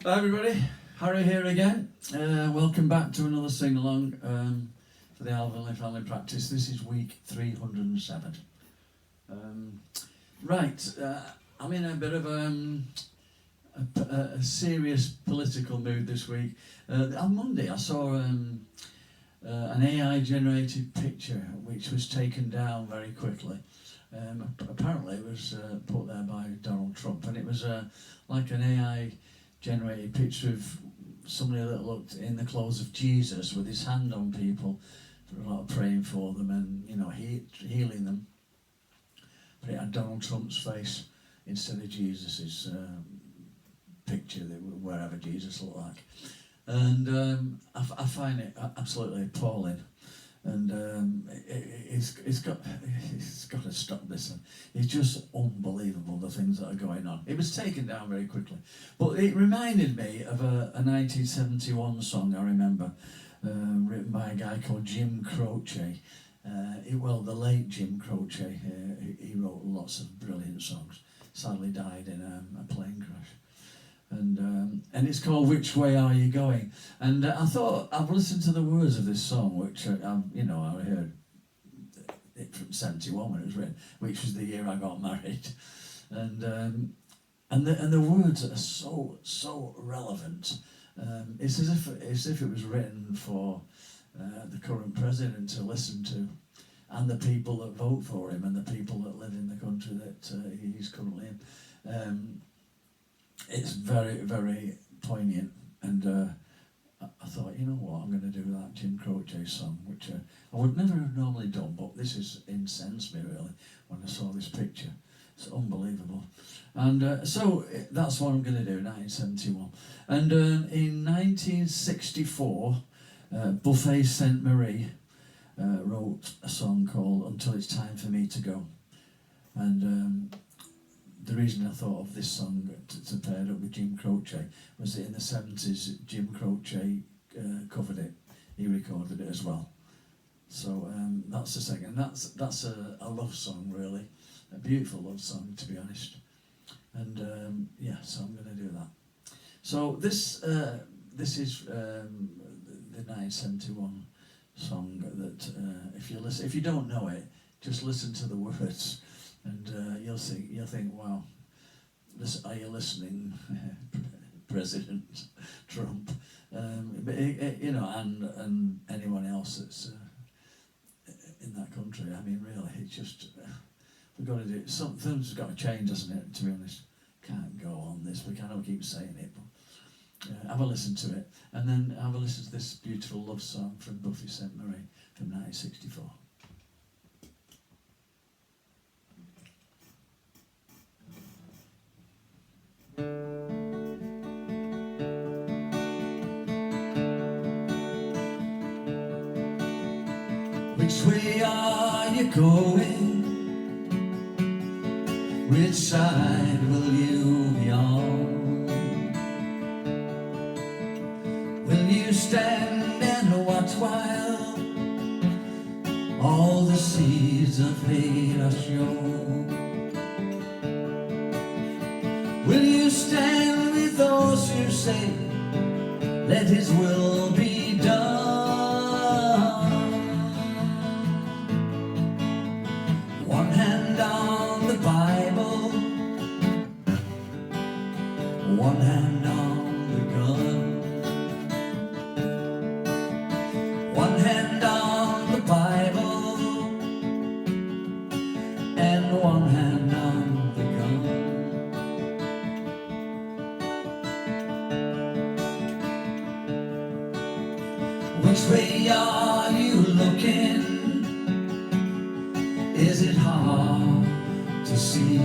Hi everybody, Harry here again. Welcome back to another sing-along for the Alvanley family practice. This is week 307. I'm in a bit of a serious political mood this week. On Monday I saw an AI-generated picture which was taken down very quickly. Apparently it was put there by Donald Trump, and it was like an AI-generated picture of somebody that looked in the clothes of Jesus with his hand on people, praying for them and healing them. But it had Donald Trump's face instead of Jesus's picture, wherever Jesus looked like. And I find it absolutely appalling. And it's got to stop this. It's just unbelievable, the things that are going on. It was taken down very quickly, but it reminded me of a 1971 song I remember, written by a guy called Jim Croce. The late Jim Croce. He wrote lots of brilliant songs. Sadly died in a plane crash. And it's called "Which Way Are You Going?" And I thought, I've listened to the words of this song, which I heard it from 71 when it was written, which was the year I got married, and the words are so relevant. It's as if it was written for the current president to listen to, and the people that vote for him, and the people that live in the country that he's currently in. It's very, very poignant, and I thought, you know what, I'm going to do that Jim Croce song, which I would never have normally done, but this has incensed me really when I saw this picture. It's unbelievable. And so that's what I'm going to do, 1971. And in 1964, Buffet Sainte Marie wrote a song called "Until It's Time for Me to Go." And the reason I thought of this song to pair it up with Jim Croce was that in the 70s, Jim Croce covered it. He recorded it as well. So that's the second. That's a love song, really. A beautiful love song, to be honest. And so I'm going to do that. So this is the 1971 song that if you don't know it, just listen to the words. And you'll think, wow, are you listening, President Trump? But and anyone else that's in that country. I mean, really, it's just we've got to do some things. Have got to change, hasn't it? To be honest, can't go on this. We can't keep saying it. But have a listen to it, and then have a listen to this beautiful love song from Buffet Sainte Marie from 1964. Which way are you going? Which side will you be on? Will you stand and watch while all the seeds of hate are shown? Will you stand with those who say, let His will be done? One hand on the Bible, one hand on the gun. One hand on the Bible, and one hand on the gun. Which way are you looking? Is it hard to see?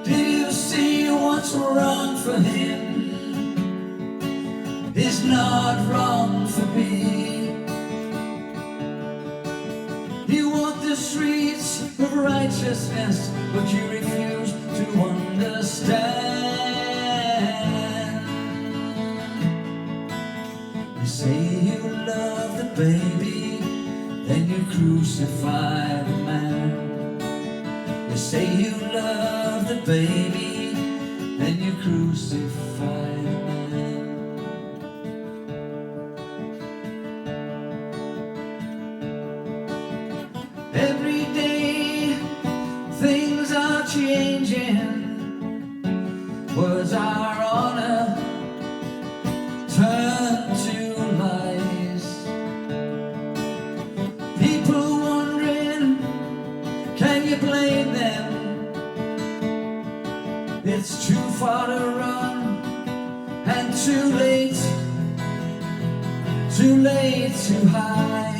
Do you see what's wrong for him is not wrong for me? You want the streets of righteousness, but you refuse to understand. You say you love the baby, then you crucify the man. You say you love the baby, crucified man. Every day things are changing, words are honor turn to lies. People wondering, can you blame them? It's too far to run and too late to hide.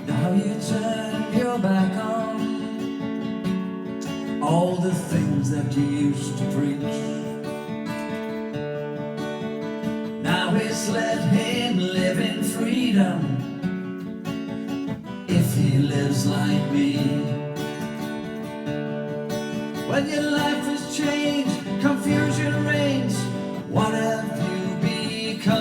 Now you turn your back on all the things that you used to preach. Now it's let him live in freedom if he lives like me. When your life has changed, confusion reigns, what have you become?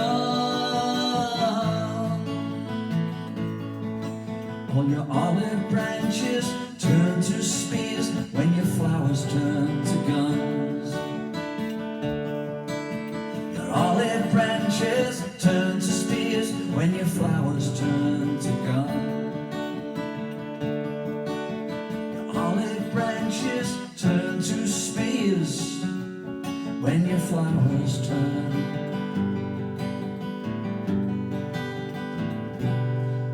All your olive branches turn to spears when your flowers turn to guns. Your olive branches turn to spears when your flowers turn to guns. Your olive branches turn to spears when your flowers turn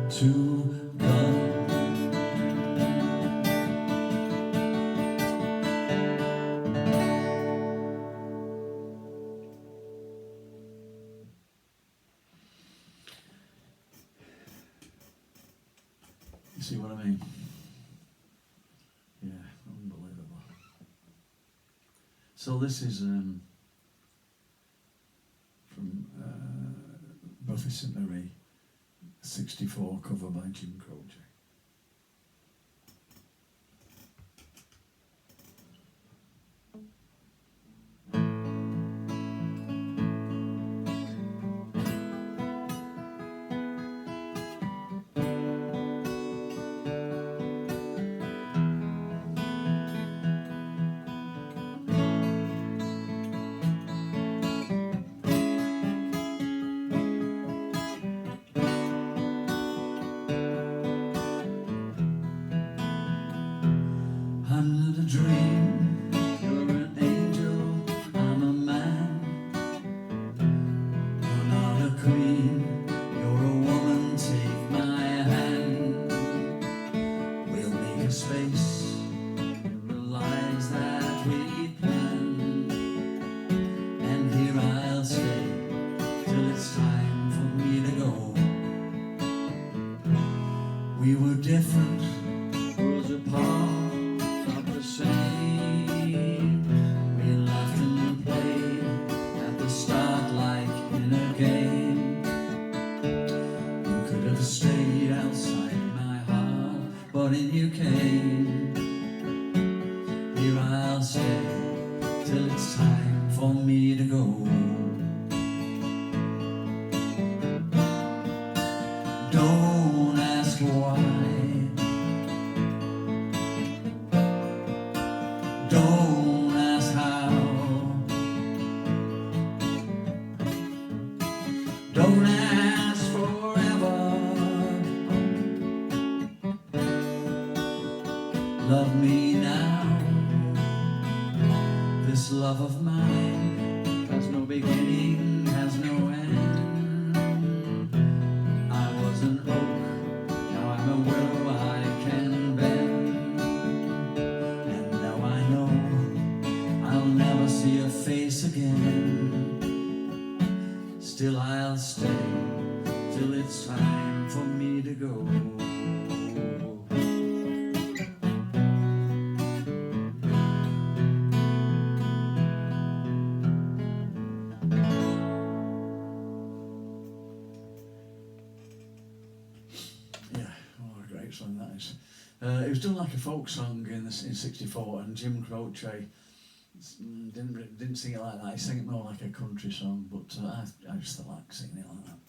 to guns. You see what I mean? Yeah, unbelievable. So this is from Buffy St. Marie, 64, cover by Jim Croce. I'm not a dream, you're an angel, I'm a man. You're not a queen, you're a woman, take my hand. We'll make a space in the lives that we planned, and here I'll stay till it's time for me to go. We were different, worlds apart, the same. We laughed and played at the start like in a game. You could have stayed outside my heart, but in you came. Here I'll stay till it's time for me to go. Don't ask why, don't ask how, don't ask forever. Love me now, this love of mine has no beginning, has no end. I was an oak, now I'm a willow I can bend. And now I know I'll never see your face again. Still I'll stay till it's time for me to go. Great song that is. It was done like a folk song in 64, and Jim Croce didn't sing it like that. He sang it more like a country song, but I just like singing it like that.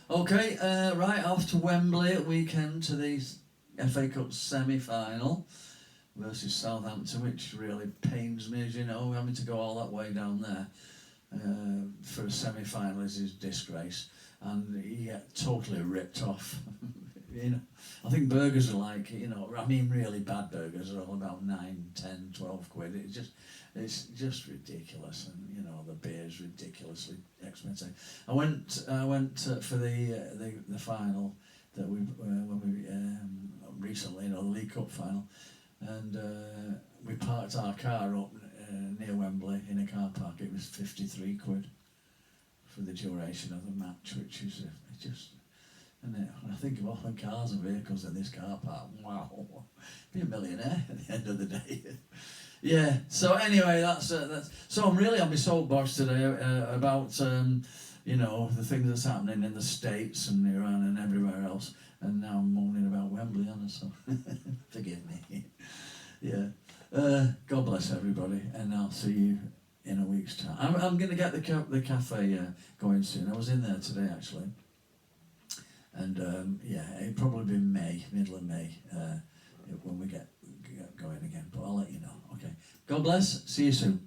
Okay, right off to Wembley at weekend to the FA Cup semi-final. versus Southampton, which really pains me, as you know, having to go all that way down there for a semi-final is his disgrace, and he get totally ripped off. You know, I think burgers are like, you know, I mean really bad burgers are all about 9, 10, 12 quid. It's just ridiculous, and you know the beer's ridiculously expensive. I went for the final that we when we recently, you know, the League Cup final, and we parked our car up near Wembley in a car park. It was 53 quid for the duration of the match, which is just. And when I think of all the cars and vehicles in this car park, wow, be a millionaire at the end of the day. Yeah. So anyway, that's. So I'm really on my soapbox today about you know, the things that's happening in the States and Iran and everywhere else, and now I'm moaning about Wembley, Anna. So forgive me. Yeah. God bless everybody, and I'll see you in a week's time. I'm going to get the cafe going soon. I was in there today actually. And yeah, it'll probably be May, middle of May, when we get going again. But I'll let you know. Okay. God bless. See you soon.